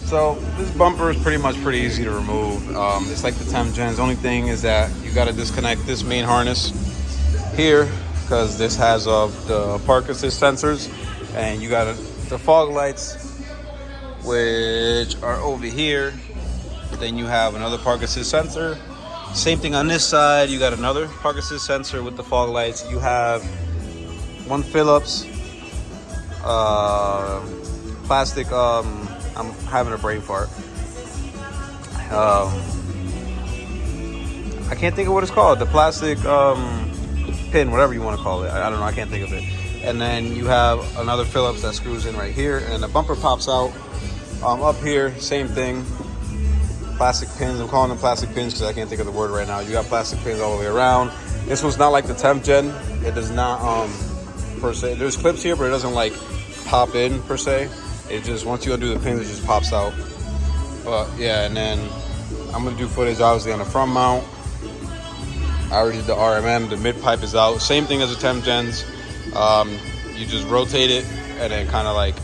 So this bumper is pretty easy to remove. It's like the temp gens. The only thing is that you got to disconnect this main harness here, because this has the park assist sensors, and you got the fog lights, which are over here. Then you have another park assist sensor. Same thing on this side. You got another park assist sensor with the fog lights. You have one Phillips plastic. I'm having a brain fart. I can't think of what it's called. The plastic pin, whatever you want to call it. I don't know. I can't think of it. And then you have another Phillips that screws in right here, and the bumper pops out. Up here, same thing. Plastic pins. I'm calling them plastic pins because I can't think of the word right now. You got plastic pins all the way around. This one's not like the temp gen. It does not per se. There's clips here, but it doesn't like pop in per se. It just, once you undo the pins, it just pops out. But yeah, and then I'm gonna do footage obviously on the front mount. I already did the RMM. The mid pipe is out. Same thing as the temp gens. You just rotate it and then kind of like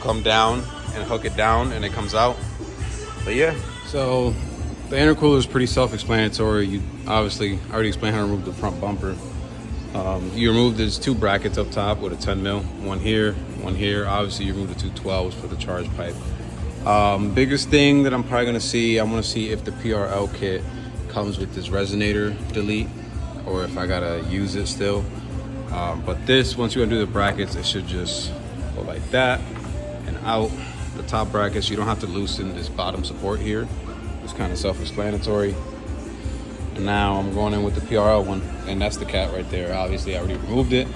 come down and hook it down, and it comes out. But yeah. So the intercooler is pretty self-explanatory. You obviously already explained how to remove the front bumper. You remove these two brackets up top with a 10 mil, one here, one here. Obviously you remove the two 12s for the charge pipe. Biggest thing that I'm probably gonna see, I wanna see if the PRL kit comes with this resonator delete, or if I gotta use it still. But this, once you undo the brackets, it should just go like that and out. The top brackets, you don't have to loosen this bottom support here. It's kind of self-explanatory. And now I'm going in with the PRL one, and that's the cat right there. Obviously I already removed it.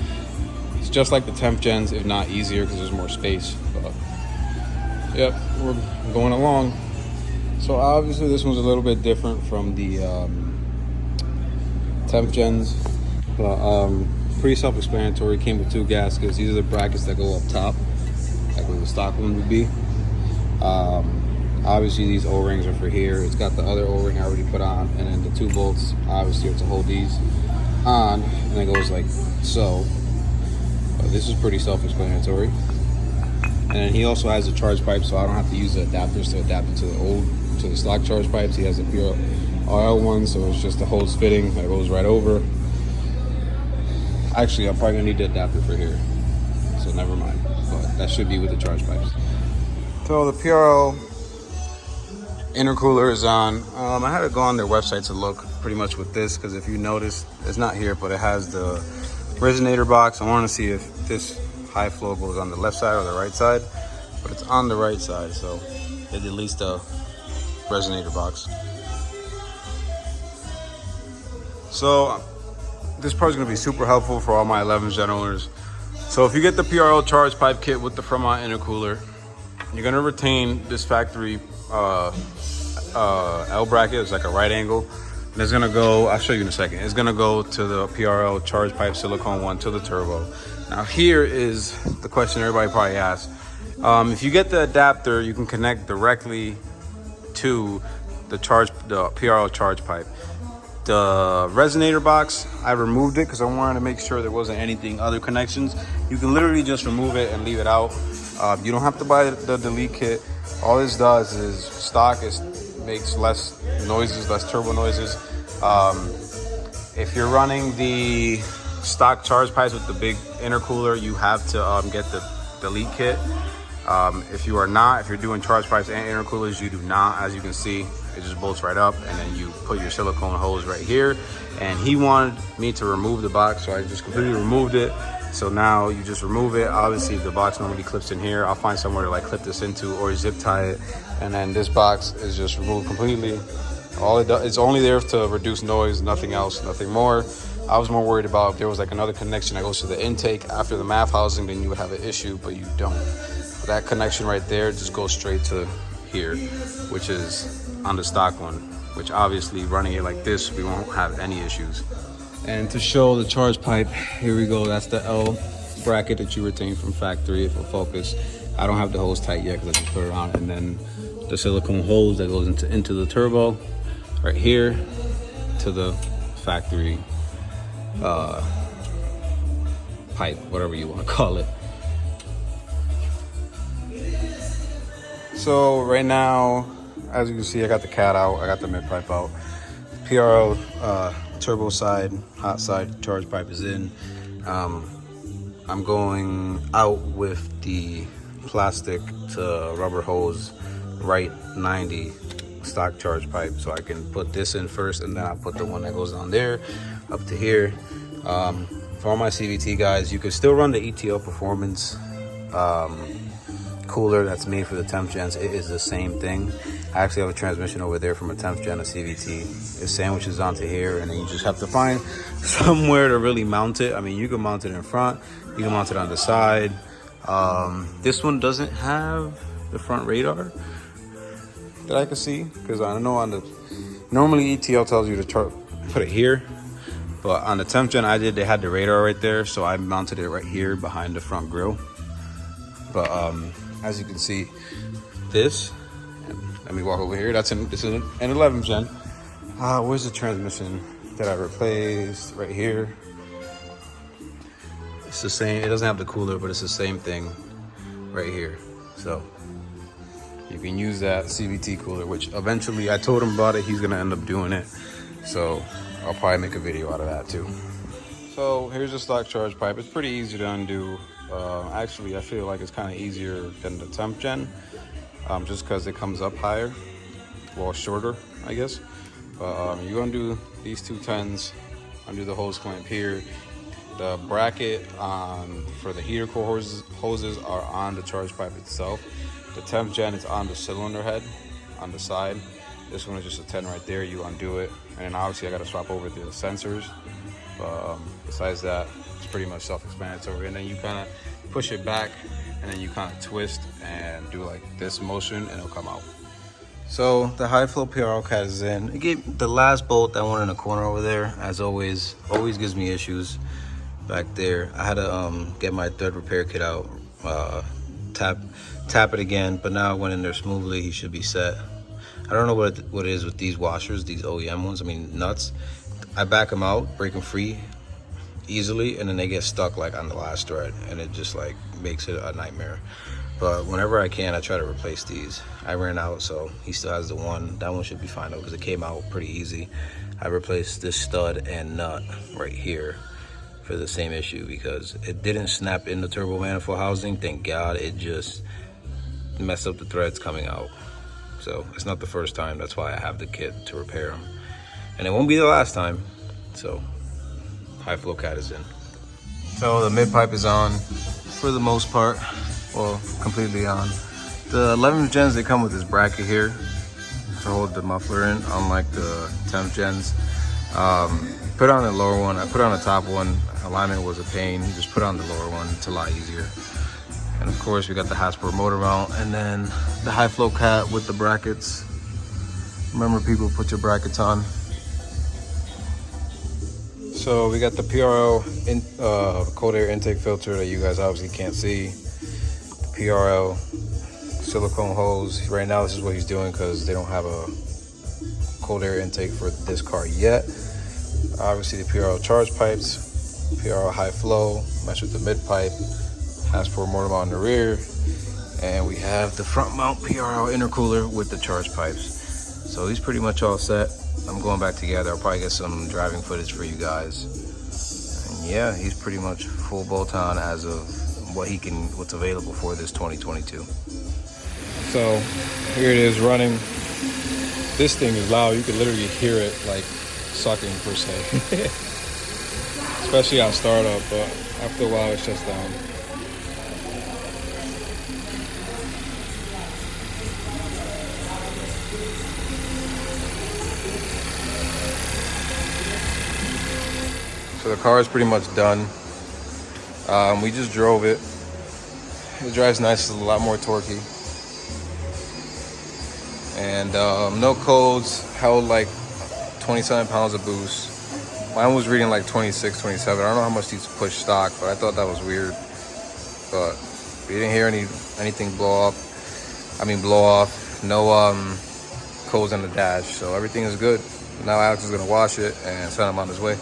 It's just like the temp gens, if not easier, because there's more space. But yep, we're going along. So obviously this one's a little bit different from the temp gens, but pretty self-explanatory. Came with two gaskets. These are the brackets that go up top, like where the stock one would be. Obviously these O-rings are for here. It's got the other O-ring I already put on, and then the 2 bolts obviously are to hold these on, and it goes like so. But this is pretty self-explanatory. And then he also has a charge pipe, so I don't have to use the adapters to adapt it to the stock charge pipes. He has a PRL one, so it's just the hose fitting that goes right over. Actually, I'm probably gonna need the adapter for here, so never mind. But that should be with the charge pipes. So the PRL intercooler is on. I had to go on their website to look pretty much with this, because if you notice, it's not here, but it has the resonator box. I want to see if this high flow goes on the left side or the right side, but it's on the right side, so it deletes the resonator box. So this part is going to be super helpful for all my 11 gen owners. So if you get the PRL charge pipe kit with the front mount intercooler, you're going to retain this factory L bracket. It's like a right angle, and it's gonna go, I'll show you in a second, it's gonna go to the PRL charge pipe silicone one to the turbo. Now here is the question everybody probably asks. If you get the adapter, you can connect directly to the PRL charge pipe. The resonator box, I removed it because I wanted to make sure there wasn't anything other connections. You can literally just remove it and leave it out. You don't have to buy the delete kit. All this does is stock makes less noises, less turbo noises. If you're running the stock charge pipes with the big intercooler, you have to get the delete kit. If you are not, if you're doing charge pipes and intercoolers, you do not. As you can see, it just bolts right up, and then you put your silicone hose right here. And he wanted me to remove the box, so I just completely removed it. So now you just remove it. Obviously the box normally clips in here. I'll find somewhere to like clip this into or zip tie it. And then this box is just removed completely. All it does, it's only there to reduce noise, nothing else, nothing more. I was more worried about if there was like another connection that goes to the intake after the MAF housing, then you would have an issue, but you don't. That connection right there just goes straight to here, which is on the stock one, which obviously running it like this, we won't have any issues. And to show the charge pipe, here we go. That's the L bracket that you retain from factory. If it'll focus, I don't have the hose tight yet because I just put it on. And then the silicone hose that goes into the turbo right here to the factory pipe, whatever you want to call it. So right now, as you can see, I got the cat out. I got the mid pipe out. PRL turbo side, hot side charge pipe is in. I'm going out with the plastic to rubber hose right 90 stock charge pipe, so I can put this in first, and then I'll put the one that goes down there up to here. For all my CVT guys, you can still run the ETO Performance cooler that's made for the 10th gens. It is the same thing. I actually have a transmission over there from a 10th gen of CVT. It sandwiches onto here, and then you just have to find somewhere to really mount it. I mean, you can mount it in front, you can mount it on the side. This one doesn't have the front radar that I can see, because I know on the normally ETL tells you to put it here, but on the 10th gen I did, they had the radar right there, so I mounted it right here behind the front grille. But as you can see, this, let me walk over here, this is an 11th gen. Where's the transmission that I replaced? Right here. It's the same, it doesn't have the cooler, but it's the same thing right here. So you can use that CVT cooler, which eventually I told him about it. He's gonna end up doing it. So I'll probably make a video out of that too. So here's the stock charge pipe. It's pretty easy to undo. Actually, I feel like it's kind of easier than the 10th gen, just because it comes up higher, well, shorter, I guess. But you undo these two 10s, undo the hose clamp here. The bracket for the heater core hoses are on the charge pipe itself. The 10th gen is on the cylinder head on the side. This one is just a 10 right there. You undo it, and then obviously I got to swap over the sensors. But besides that, it's pretty much self-explanatory. And then you kind of push it back, and then you kind of twist and do like this motion, and it'll come out. So the high flow PRL cat is in. It gave the last bolt, that one in the corner over there, as always gives me issues back there. I had to get my third repair kit out, tap it again, but now it went in there smoothly. He should be set. I don't know what it is with these washers, these OEM ones. I mean, nuts. I back them out, break them free easily, and then they get stuck like on the last thread, and it just like makes it a nightmare. But whenever I can, I try to replace these. I ran out, so he still has the one. That one should be fine though, because it came out pretty easy. I replaced this stud and nut right here for the same issue, because it didn't snap in the turbo manifold housing. Thank God. It just messed up the threads coming out. So it's not the first time. That's why I have the kit to repair them, and it won't be the last time. So high flow cat is in. So the mid pipe is on for the most part. Well, completely on. The 11th gens, they come with this bracket here to hold the muffler in, unlike the 10th gens. Put on the lower one, I put on the top one. Alignment was a pain. You just put on the lower one, it's a lot easier. And of course, we got the Hasport motor mount, and then the high flow cat with the brackets. Remember, people, put your brackets on. So we got the PRL cold air intake filter that you guys obviously can't see. The PRL silicone hose. Right now, this is what he's doing because they don't have a cold air intake for this car yet. Obviously, the PRL charge pipes, PRL high flow, match with the mid pipe, Hasport motor mount in the rear, and we have the front mount PRL intercooler with the charge pipes. So he's pretty much all set. I'm going back together. I'll probably get some driving footage for you guys. And yeah, he's pretty much full bolt on as of what's available for this 2022. So here it is running. This thing is loud. You can literally hear it like sucking per se. Especially on startup, but after a while it shuts down. So the car is pretty much done. We just drove it. It drives nice, it's a lot more torquey. And no codes, held like 27 pounds of boost. Mine was reading like 26, 27. I don't know how much these push stock, but I thought that was weird. But we didn't hear anything blow off. No codes on the dash, so everything is good. Now Alex is gonna wash it and send him on his way.